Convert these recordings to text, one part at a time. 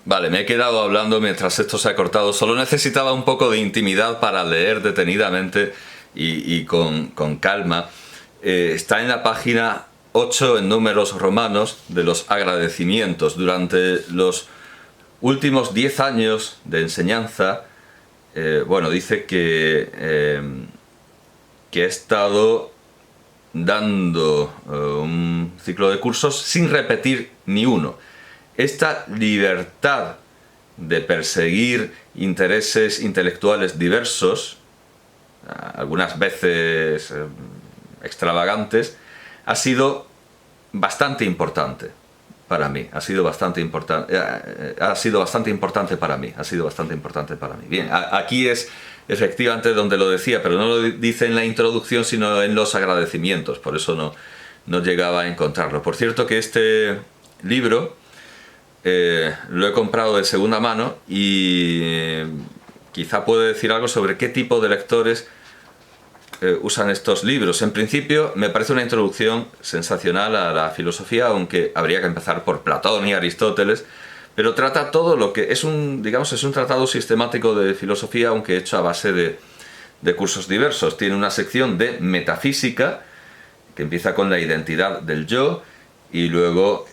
Vale, me he quedado hablando mientras esto se ha cortado. Solo necesitaba un poco de intimidad para leer detenidamente y con calma. Está en la página 8 en números romanos de los agradecimientos. Durante los últimos 10 años de enseñanza, bueno, dice que he estado dando un ciclo de cursos sin repetir ni uno. Esta libertad de perseguir intereses intelectuales diversos, algunas veces extravagantes, ha sido bastante importante para mí. Ha sido bastante importante para mí. Bien, aquí es efectivamente donde lo decía, pero no lo dice en la introducción, sino en los agradecimientos. Por eso no llegaba a encontrarlo. Por cierto que este libro lo he comprado de segunda mano y quizá puede decir algo sobre qué tipo de lectores usan estos libros. En principio me parece una introducción sensacional a la filosofía, aunque habría que empezar por Platón y Aristóteles, pero trata todo lo que es un tratado sistemático de filosofía, aunque hecho a base de cursos diversos. Tiene una sección de metafísica que empieza con la identidad del yo y luego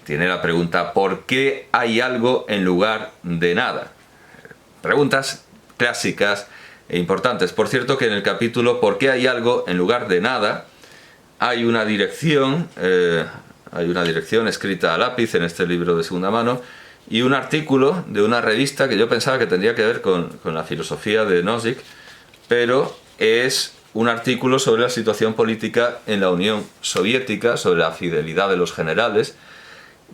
tiene la pregunta ¿por qué hay algo en lugar de nada? Preguntas clásicas e importantes. Por cierto que en el capítulo ¿por qué hay algo en lugar de nada? Hay una dirección escrita a lápiz en este libro de segunda mano y un artículo de una revista que yo pensaba que tendría que ver con la filosofía de Nozick, pero es un artículo sobre la situación política en la Unión Soviética, sobre la fidelidad de los generales.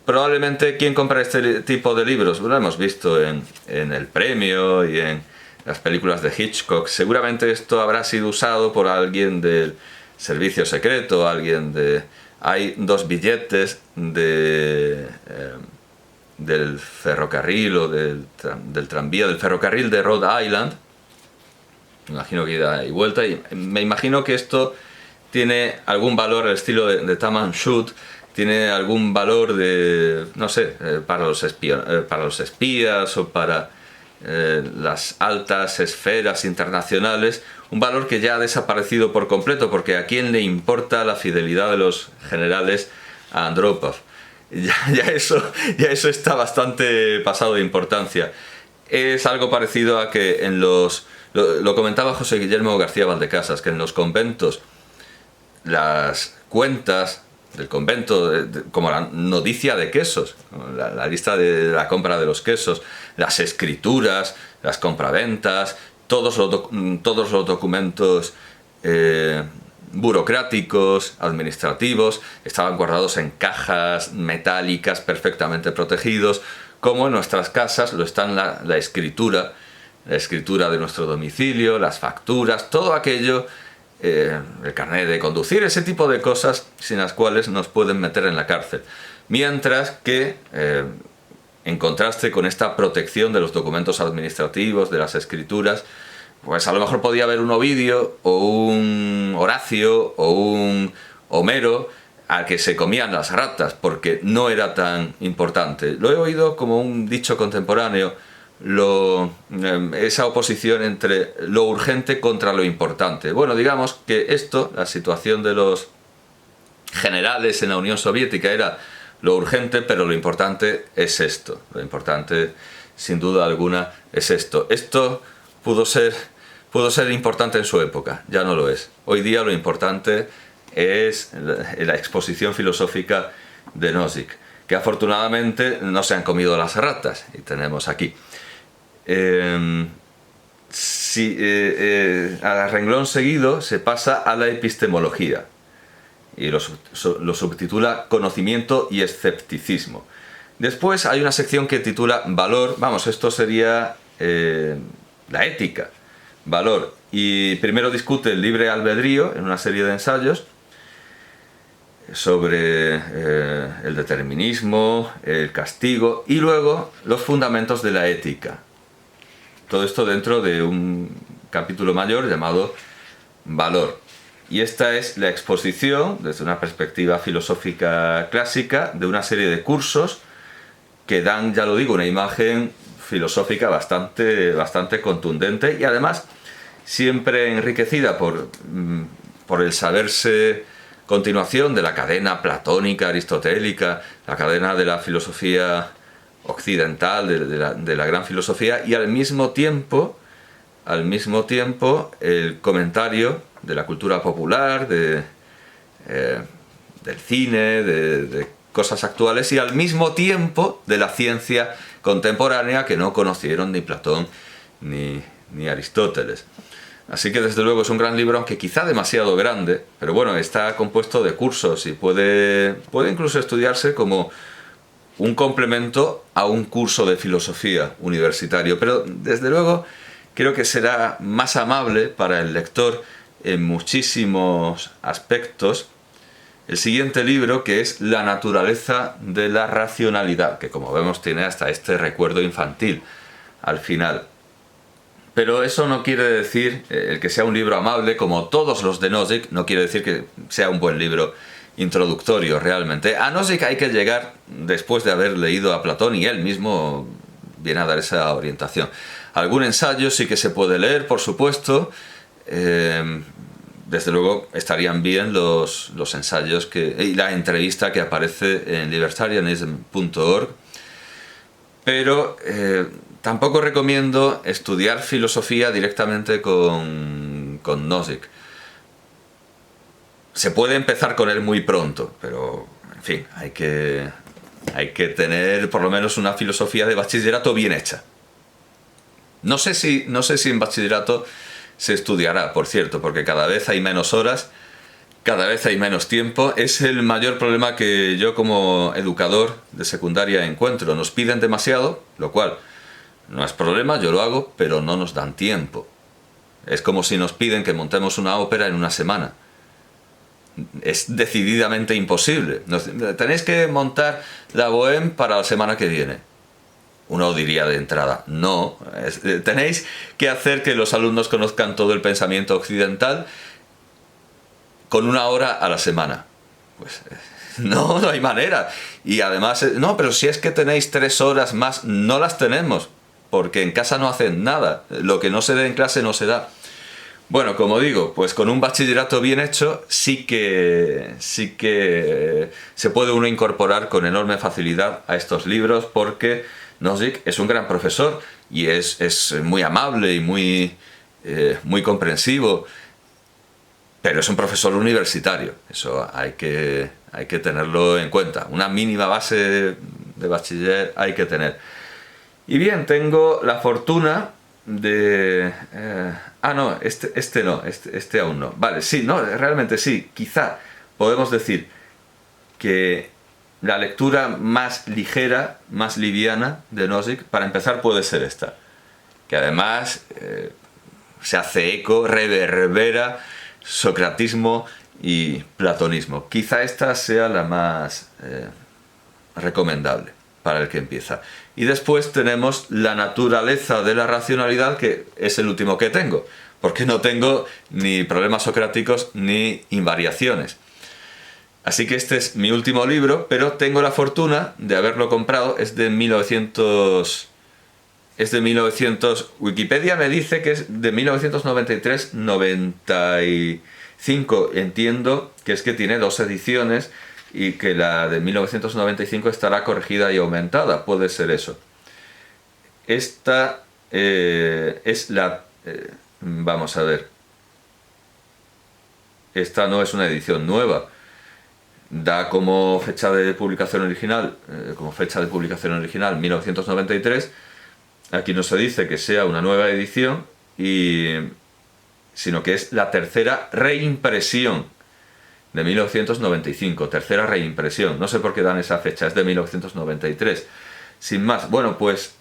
Probablemente, ¿quién compra este tipo de libros? Bueno, lo hemos visto en El Premio y en las películas de Hitchcock. Seguramente esto habrá sido usado por alguien del servicio secreto, Hay dos billetes del ferrocarril o del tranvía, del ferrocarril de Rhode Island. Me imagino que ida y vuelta. Y me imagino que esto tiene algún valor al estilo de Taman Shud. Tiene algún valor no sé, para los espías o para las altas esferas internacionales, un valor que ya ha desaparecido por completo, porque ¿a quién le importa la fidelidad de los generales a Andropov? Ya eso está bastante pasado de importancia. Es algo parecido a que lo comentaba José Guillermo García Valdecasas, que en los conventos las cuentas del convento, como la noticia de quesos, la lista de la compra de los quesos, las escrituras, las compraventas, todos los documentos burocráticos, administrativos, estaban guardados en cajas metálicas perfectamente protegidos, como en nuestras casas lo están la escritura de nuestro domicilio, las facturas, todo aquello, el carnet de conducir, ese tipo de cosas sin las cuales nos pueden meter en la cárcel. Mientras que, en contraste con esta protección de los documentos administrativos, de las escrituras, pues a lo mejor podía haber un Ovidio o un Horacio o un Homero al que se comían las ratas porque no era tan importante. Lo he oído como un dicho contemporáneo, esa oposición entre lo urgente contra lo importante. Bueno, digamos que la situación de los generales en la Unión Soviética era lo urgente, pero lo importante es esto. Lo importante, sin duda alguna, es esto. Esto pudo ser importante en su época, ya no lo es. Hoy día lo importante es la exposición filosófica de Nozick, que afortunadamente no se han comido las ratas, y tenemos aquí. A renglón seguido se pasa a la epistemología y lo subtitula Conocimiento y escepticismo. Después hay una sección que titula Valor, esto sería la ética, valor, y primero discute el libre albedrío en una serie de ensayos sobre el determinismo, el castigo y luego los fundamentos de la ética. Todo esto dentro de un capítulo mayor llamado Valor. Y esta es la exposición, desde una perspectiva filosófica clásica, de una serie de cursos que dan, ya lo digo, una imagen filosófica bastante contundente y además siempre enriquecida por el saberse continuación de la cadena platónica, aristotélica, la cadena de la filosofía occidental, de la gran filosofía, y al mismo tiempo el comentario de la cultura popular, del cine, de cosas actuales, y al mismo tiempo de la ciencia contemporánea que no conocieron ni Platón ni Aristóteles. Así que desde luego es un gran libro, aunque quizá demasiado grande, pero bueno, está compuesto de cursos y puede incluso estudiarse como un complemento a un curso de filosofía universitario, pero desde luego creo que será más amable para el lector en muchísimos aspectos el siguiente libro, que es La naturaleza de la racionalidad, que como vemos tiene hasta este recuerdo infantil al final. Pero eso no quiere decir, el que sea un libro amable, como todos los de Nozick, no quiere decir que sea un buen libro introductorio realmente. A Nozick hay que llegar después de haber leído a Platón y él mismo viene a dar esa orientación. Algún ensayo sí que se puede leer, por supuesto. Desde luego estarían bien los ensayos y la entrevista que aparece en libertarianism.org. Pero tampoco recomiendo estudiar filosofía directamente con Nozick. Se puede empezar con él muy pronto, pero en fin, hay que tener por lo menos una filosofía de bachillerato bien hecha. No sé si en bachillerato se estudiará, por cierto, porque cada vez hay menos horas, cada vez hay menos tiempo. Es el mayor problema que yo como educador de secundaria encuentro. Nos piden demasiado, lo cual no es problema, yo lo hago, pero no nos dan tiempo. Es como si nos piden que montemos una ópera en una semana. Es decididamente imposible. Tenéis que montar la Bohème para la semana que viene. Uno diría de entrada, no, tenéis que hacer que los alumnos conozcan todo el pensamiento occidental con 1 hora a la semana. Pues no hay manera. Y además, no, pero si es que tenéis 3 horas más, no las tenemos, porque en casa no hacen nada. Lo que no se dé en clase no se da. Bueno, como digo, pues con un bachillerato bien hecho sí que se puede uno incorporar con enorme facilidad a estos libros, porque Nozick es un gran profesor y es muy amable y muy comprensivo, pero es un profesor universitario. Eso hay que tenerlo en cuenta. Una mínima base de bachiller hay que tener. Y bien, tengo la fortuna de... no, este aún no. Vale, sí, no, realmente sí. Quizá podemos decir que la lectura más ligera, más liviana de Nozick, para empezar, puede ser esta. Que además se hace eco, reverbera socratismo y platonismo. Quizá esta sea la más recomendable para el que empieza. Y después tenemos La naturaleza de la racionalidad, que es el último que tengo, porque no tengo ni problemas socráticos ni invariaciones. Así que este es mi último libro, pero tengo la fortuna de haberlo comprado. Es de 1900... Wikipedia me dice que es de 1993-95. Entiendo que es que tiene 2 ediciones y que la de 1995 estará corregida y aumentada. Puede ser eso. Esta es la... vamos a ver. Esta no es una edición nueva. Da como fecha de publicación original, 1993. Aquí no se dice que sea una nueva edición, sino que es la tercera reimpresión de 1995, tercera reimpresión. No sé por qué dan esa fecha, es de 1993. Sin más, bueno, pues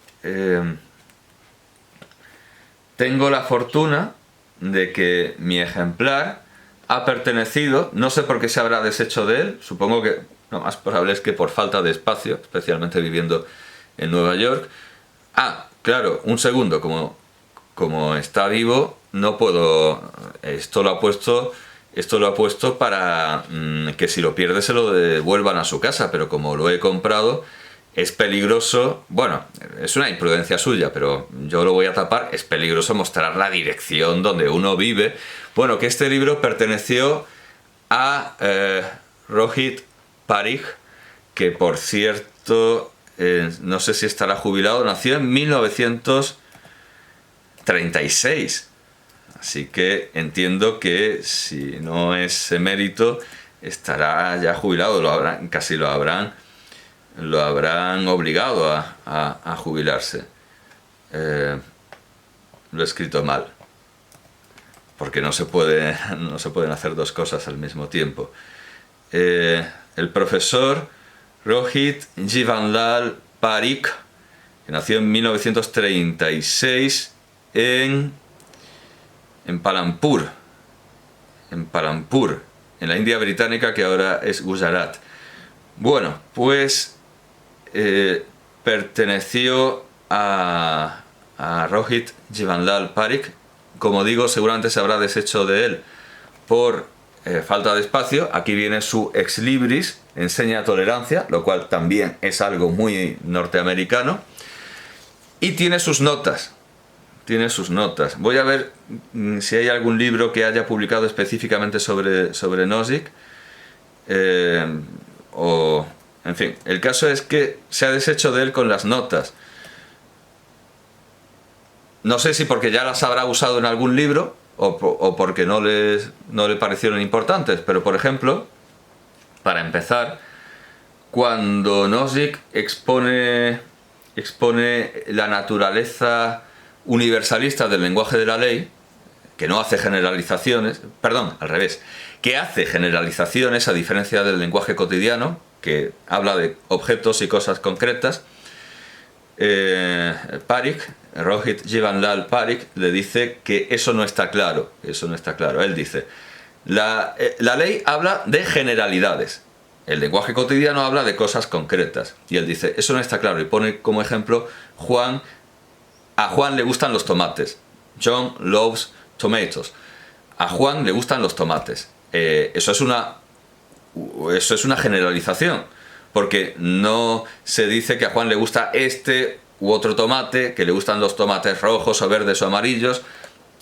tengo la fortuna de que mi ejemplar ha pertenecido, no sé por qué se habrá deshecho de él, supongo que lo más probable es que por falta de espacio, especialmente viviendo en Nueva York. Claro, un segundo, como está vivo, no puedo... Esto lo ha puesto para que si lo pierde se lo devuelvan a su casa, pero como lo he comprado, es peligroso, bueno, es una imprudencia suya, pero yo lo voy a tapar, es peligroso mostrar la dirección donde uno vive. Bueno, que este libro perteneció a Rohit Parikh, que por cierto, no sé si estará jubilado, nació en 1936. Así que entiendo que si no es emérito, estará ya jubilado, casi lo habrán obligado a jubilarse. Lo he escrito mal, porque no se pueden hacer dos cosas al mismo tiempo. El profesor Rohit Jivanlal Parikh, que nació en 1936 en Palampur, en la India británica, que ahora es Gujarat. Bueno, pues perteneció a Rohit Jivanlal Parikh. Como digo, seguramente se habrá deshecho de él por falta de espacio. Aquí viene su ex libris, enseña tolerancia, lo cual también es algo muy norteamericano. Y tiene sus notas. Voy a ver si hay algún libro que haya publicado específicamente sobre Nozick. En fin, el caso es que se ha deshecho de él con las notas. No sé si porque ya las habrá usado en algún libro o porque no le parecieron importantes, pero por ejemplo, para empezar, cuando Nozick expone la naturaleza universalista del lenguaje de la ley, que no hace generalizaciones, perdón, al revés, que hace generalizaciones a diferencia del lenguaje cotidiano, que habla de objetos y cosas concretas, Rohit Jivanlal Parikh le dice que eso no está claro. Él dice, la ley habla de generalidades, el lenguaje cotidiano habla de cosas concretas, y él dice, eso no está claro, y pone como ejemplo a Juan le gustan los tomates. John loves tomatoes. A Juan le gustan los tomates. Eso es una generalización, porque no se dice que a Juan le gusta este u otro tomate, que le gustan los tomates rojos o verdes o amarillos.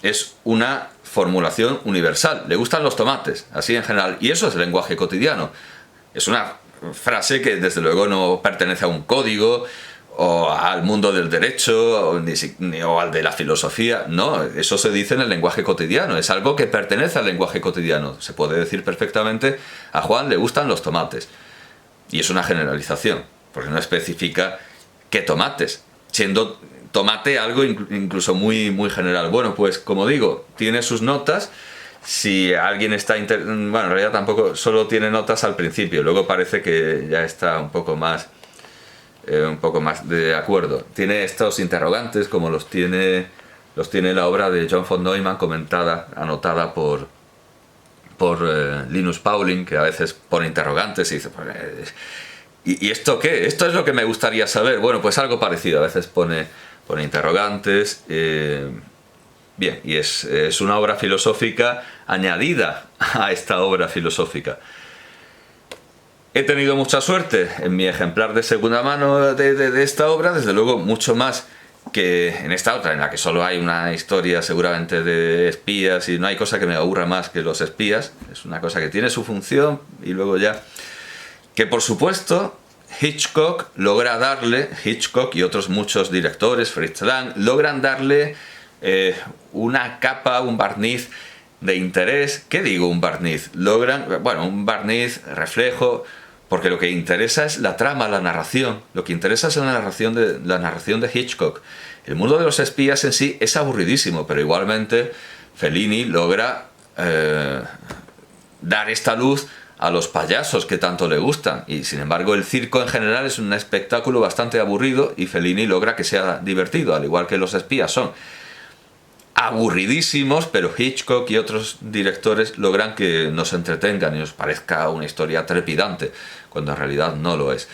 Es una formulación universal. Le gustan los tomates, así en general. Y eso es el lenguaje cotidiano. Es una frase que desde luego no pertenece a un código o al mundo del derecho o al de la filosofía. No, eso se dice en el lenguaje cotidiano, es algo que pertenece al lenguaje cotidiano. Se puede decir perfectamente, a Juan le gustan los tomates, y es una generalización, porque no especifica qué tomates, siendo tomate algo incluso muy, muy general. Bueno, pues como digo, tiene sus notas. Si alguien está... bueno, en realidad tampoco, solo tiene notas al principio, luego parece que ya está un poco más de acuerdo. Tiene estos interrogantes como los tiene la obra de John von Neumann, anotada por Linus Pauling, que a veces pone interrogantes y dice, pues, ¿y esto qué? Esto es lo que me gustaría saber. Bueno, pues algo parecido, a veces pone interrogantes. Bien, y es una obra filosófica añadida a esta obra filosófica. He tenido mucha suerte en mi ejemplar de segunda mano de esta obra, desde luego mucho más que en esta otra, en la que solo hay una historia seguramente de espías, y no hay cosa que me aburra más que los espías. Es una cosa que tiene su función y luego ya... Que por supuesto Hitchcock y otros muchos directores, Fritz Lang, logran darle una capa, un barniz de interés. ¿Qué digo un barniz? Un barniz, reflejo, porque lo que interesa es la trama, la narración. Lo que interesa es la narración de Hitchcock. El mundo de los espías en sí es aburridísimo, pero igualmente Fellini logra dar esta luz a los payasos que tanto le gustan, y sin embargo el circo en general es un espectáculo bastante aburrido, y Fellini logra que sea divertido, al igual que los espías son aburridísimos, pero Hitchcock y otros directores logran que nos entretengan y nos parezca una historia trepidante, cuando en realidad no lo es.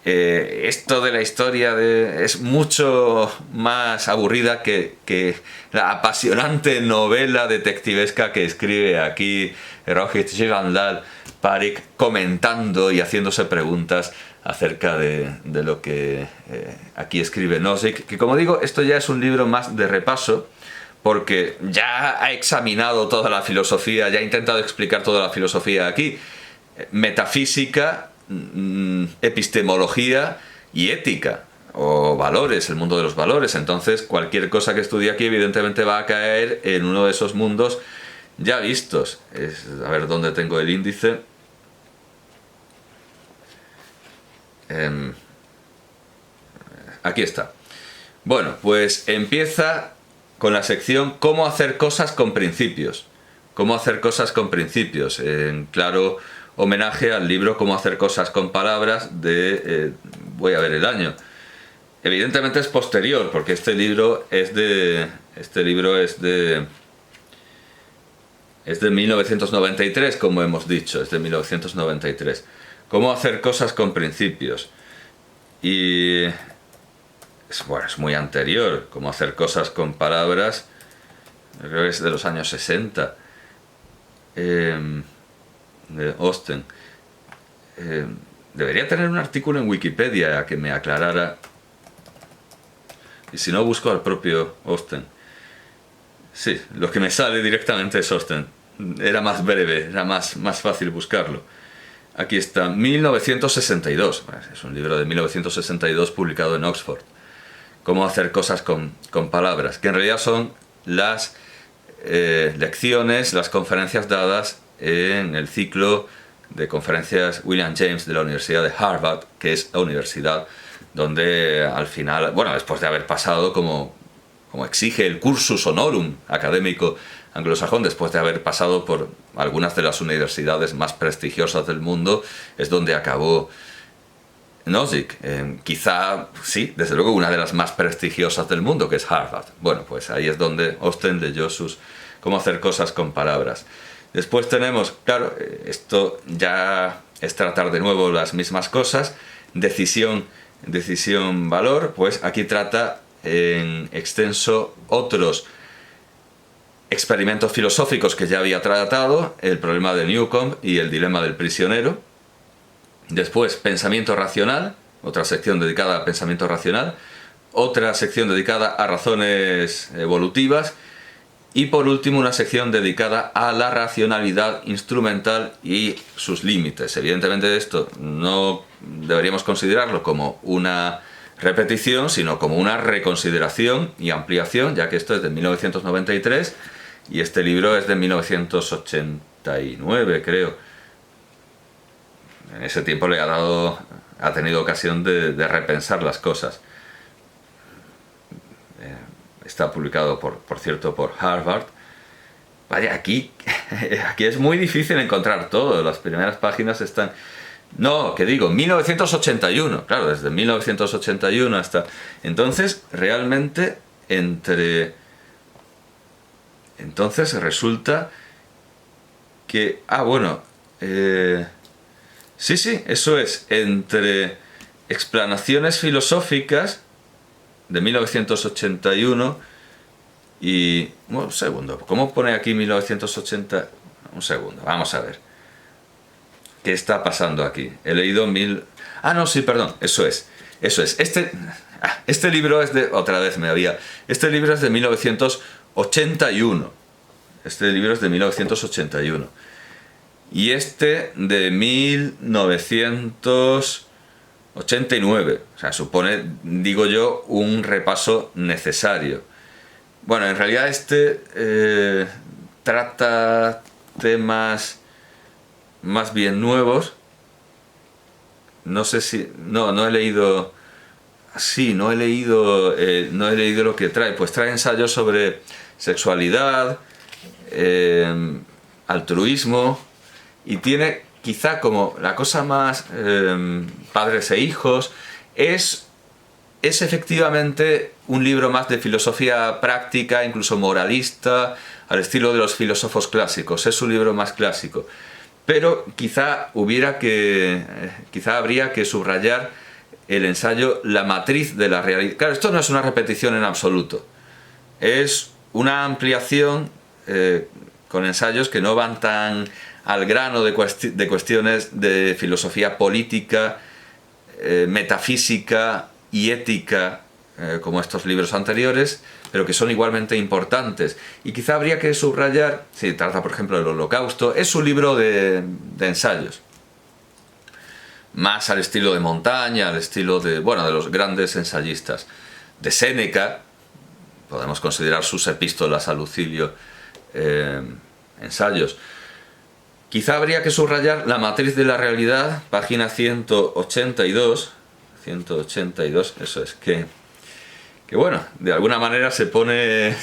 esto de la historia es mucho más aburrida que la apasionante novela detectivesca que escribe aquí Rohit Jivandal Parikh, comentando y haciéndose preguntas acerca de lo que aquí escribe Nozick, que como digo, esto ya es un libro más de repaso, porque ya ha examinado toda la filosofía, ya ha intentado explicar toda la filosofía aquí, metafísica, epistemología y ética, o valores, el mundo de los valores. Entonces cualquier cosa que estudie aquí evidentemente va a caer en uno de esos mundos ya vistos. A ver dónde tengo el índice. Aquí está. Bueno, pues empieza con la sección cómo hacer cosas con principios. Cómo hacer cosas con principios, en claro homenaje al libro Cómo hacer cosas con palabras de... voy a ver el año. Evidentemente es posterior, porque este libro es de 1993, como hemos dicho, es de 1993. Cómo hacer cosas con principios. Y... es muy anterior, cómo hacer cosas con palabras, creo que es de los años 60. De Austen. Debería tener un artículo en Wikipedia que me aclarara, y si no busco al propio Austen. Sí, lo que me sale directamente es Austen. Era más breve, era más fácil buscarlo. Aquí está, 1962. Es un libro de 1962 publicado en Oxford. Cómo hacer cosas con palabras, que en realidad son las lecciones, las conferencias dadas en el ciclo de conferencias William James de la Universidad de Harvard, que es la universidad donde al final, bueno, después de haber pasado como exige el cursus honorum académico anglosajón, después de haber pasado por algunas de las universidades más prestigiosas del mundo, es donde acabó Nozick. Quizá, sí, desde luego una de las más prestigiosas del mundo, que es Harvard. Bueno, pues ahí es donde Austen leyó sus cómo hacer cosas con palabras. Después tenemos, claro, esto ya es tratar de nuevo las mismas cosas. Decisión, valor, pues aquí trata en extenso otros experimentos filosóficos que ya había tratado, el problema de Newcomb y el dilema del prisionero. Después, pensamiento racional, otra sección dedicada a pensamiento racional, otra sección dedicada a razones evolutivas, y por último una sección dedicada a la racionalidad instrumental y sus límites. Evidentemente esto no deberíamos considerarlo como una repetición, sino como una reconsideración y ampliación, ya que esto es de 1993 y este libro es de 1989, creo. En ese tiempo ha tenido ocasión de repensar las cosas. Está publicado, por cierto, por Harvard. Vaya, aquí es muy difícil encontrar todo. Las primeras páginas están... No, que digo, 1981. Claro, desde 1981 hasta... Entonces, realmente, entonces resulta que... sí, eso es. Entre explanaciones filosóficas de 1981 y... un segundo, ¿cómo pone aquí 1980? Un segundo, vamos a ver. ¿Qué está pasando aquí? He leído sí, perdón, eso es. Este libro es de... Otra vez me había... Este libro es de 1981. Este libro es de 1981. Y este de 1989. O sea, supone, digo yo, un repaso necesario. Bueno, en realidad este trata temas más bien nuevos. No sé si... No he leído... Sí, no he leído lo que trae. Pues trae ensayos sobre sexualidad, altruismo, y tiene quizá como la cosa más padres e hijos. Es efectivamente un libro más de filosofía práctica, incluso moralista, al estilo de los filósofos clásicos. Es un libro más clásico. Pero quizá habría que subrayar el ensayo La matriz de la realidad. Claro, esto no es una repetición en absoluto, es una ampliación con ensayos que no van tan al grano de cuestiones de filosofía política, metafísica y ética, como estos libros anteriores, pero que son igualmente importantes. Y quizá habría que subrayar, si trata por ejemplo del Holocausto, es un libro de ensayos, más al estilo de Montaña, al estilo de, bueno, de los grandes ensayistas. De Séneca, podemos considerar sus epístolas a Lucilio ensayos. Quizá habría que subrayar La matriz de la realidad, página 182, eso es, que bueno, de alguna manera se pone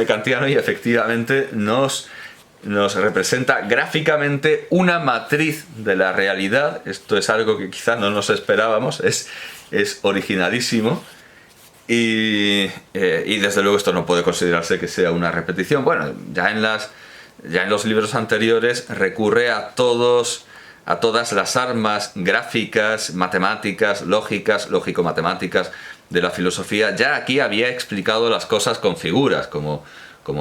kantiano y efectivamente nos representa gráficamente una matriz de la realidad. Esto es algo que quizá no nos esperábamos, es originalísimo y desde luego esto no puede considerarse que sea una repetición. Bueno, ya en los libros anteriores recurre a todas las armas gráficas, matemáticas, lógicas, lógico-matemáticas de la filosofía. Ya aquí había explicado las cosas con figuras, como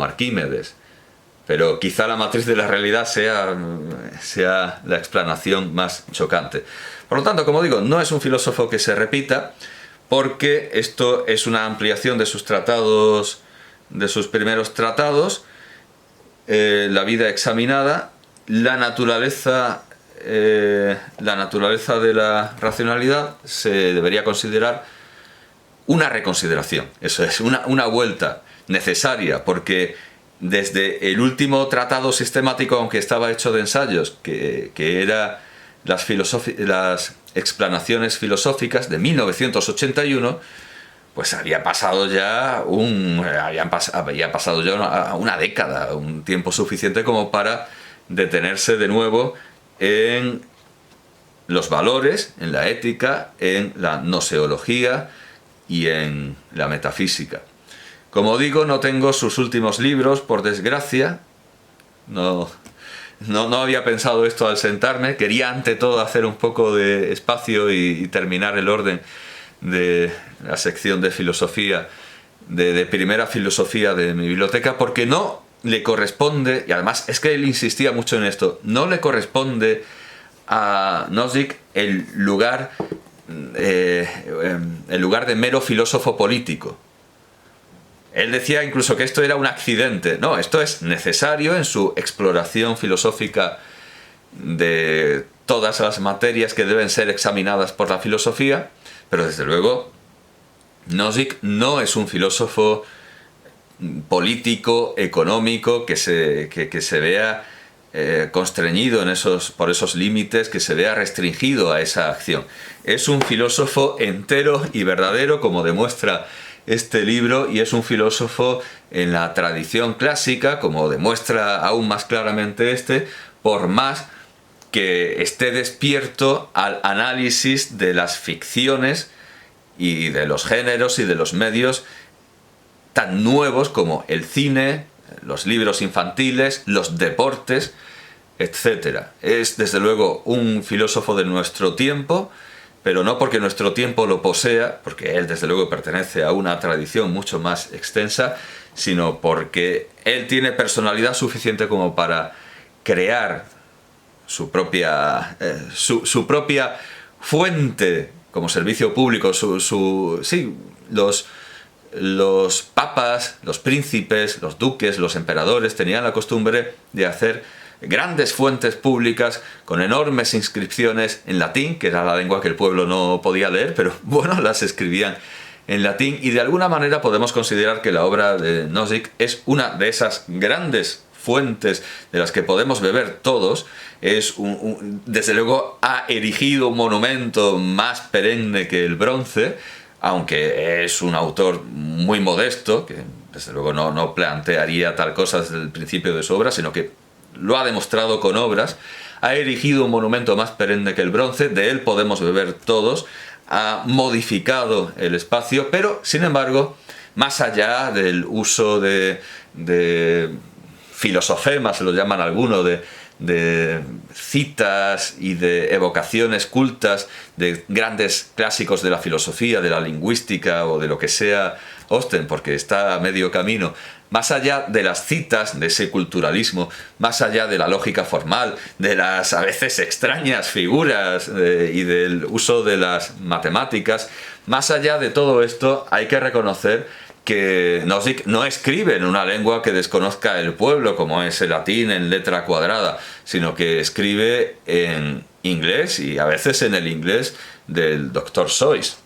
Arquímedes. Pero quizá la matriz de la realidad sea la explanación más chocante. Por lo tanto, como digo, no es un filósofo que se repita, porque esto es una ampliación de sus tratados, de sus primeros tratados, La vida examinada, la naturaleza de la racionalidad se debería considerar una reconsideración, eso es, una vuelta necesaria, porque desde el último tratado sistemático, aunque estaba hecho de ensayos, que era las explanaciones filosóficas de 1981, pues había pasado ya una década, un tiempo suficiente como para detenerse de nuevo en los valores, en la ética, en la gnoseología y en la metafísica. Como digo, no tengo sus últimos libros, por desgracia. No había pensado esto al sentarme. Quería ante todo hacer un poco de espacio y terminar el orden de la sección de filosofía, de primera filosofía de mi biblioteca, porque no le corresponde, y además es que él insistía mucho en esto, no le corresponde a Nozick el lugar de mero filósofo político. Él decía incluso que esto era un accidente. No, esto es necesario en su exploración filosófica de todas las materias que deben ser examinadas por la filosofía, pero desde luego Nozick no es un filósofo político, económico, que se vea constreñido por esos límites, que se vea restringido a esa acción. Es un filósofo entero y verdadero, como demuestra este libro, y es un filósofo en la tradición clásica, como demuestra aún más claramente por más que esté despierto al análisis de las ficciones y de los géneros y de los medios tan nuevos como el cine, los libros infantiles, los deportes, etc. Es desde luego un filósofo de nuestro tiempo, pero no porque nuestro tiempo lo posea, porque él desde luego pertenece a una tradición mucho más extensa, sino porque él tiene personalidad suficiente como para crear su propia fuente como servicio público. Los papas, los príncipes, los duques, los emperadores tenían la costumbre de hacer grandes fuentes públicas con enormes inscripciones en latín, que era la lengua que el pueblo no podía leer, pero bueno, las escribían en latín, y de alguna manera podemos considerar que la obra de Nozick es una de esas grandes fuentes de las que podemos beber todos. Desde luego ha erigido un monumento más perenne que el bronce, aunque es un autor muy modesto, que desde luego no plantearía tal cosa desde el principio de su obra, sino que lo ha demostrado con obras. Ha erigido un monumento más perenne que el bronce, de él podemos beber todos. Ha modificado el espacio, pero sin embargo, más allá del uso de filosofemas, se lo llaman algunos, de citas y de evocaciones cultas de grandes clásicos de la filosofía, de la lingüística o de lo que sea Austen, porque está a medio camino. Más allá de las citas, de ese culturalismo, más allá de la lógica formal, de las a veces extrañas figuras y del uso de las matemáticas, más allá de todo esto hay que reconocer que Nozick no escribe en una lengua que desconozca el pueblo, como es el latín en letra cuadrada, sino que escribe en inglés y a veces en el inglés del Dr. Seuss.